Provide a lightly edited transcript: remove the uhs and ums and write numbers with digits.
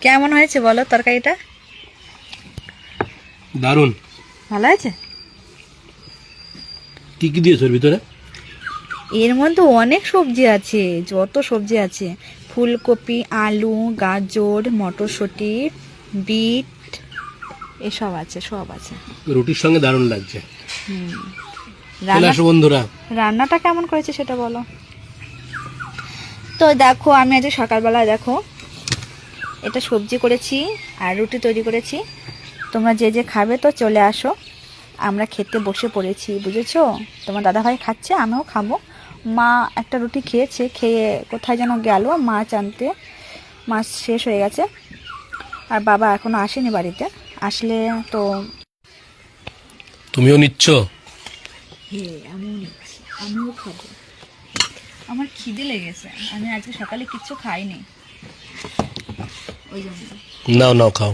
কেমন হয়েছে বলো তরকারিটা? দারুণ। ভালো আছে? কি কি দিয়েছো এর ভিতরে? এর মধ্যে অনেক সবজি আছে, যত সবজি আছে, ফুলকপি, আলু, গাজর, মটরশুঁটি, বিট, এসব আছে, সব আছে। রুটির সঙ্গে দারুণ লাগছে। চলে রান্না আসো বন্ধুরা। রান্নাটা কেমন করেছে সেটা বলো। তো দেখো আমি আজকে সকালবেলা দেখো এটা সবজি করেছি আর রুটি তৈরি করেছি। তোমরা যে যে খাবে তো চলে আসো, আমরা খেতে বসে পড়েছি, বুঝেছো? তোমার দাদাভাই খাচ্ছে, আমিও খাবো। মা একটা রুটি খেয়েছে, খেয়ে কোথায় যেন গেল মাছ আনতে, মাছ শেষ হয়ে গেছে। আর বাবা এখনো আসেনি বাড়িতে, আসলে তো তুমিও নিচ্ছ? হ্যাঁ আমিও নিচ্ছি, আমিও খাবো। আমার খিদে লেগেছে, আমি আজকে সকালে কিচ্ছু খাইনি, ওই জন্য। নাও নাও খাও।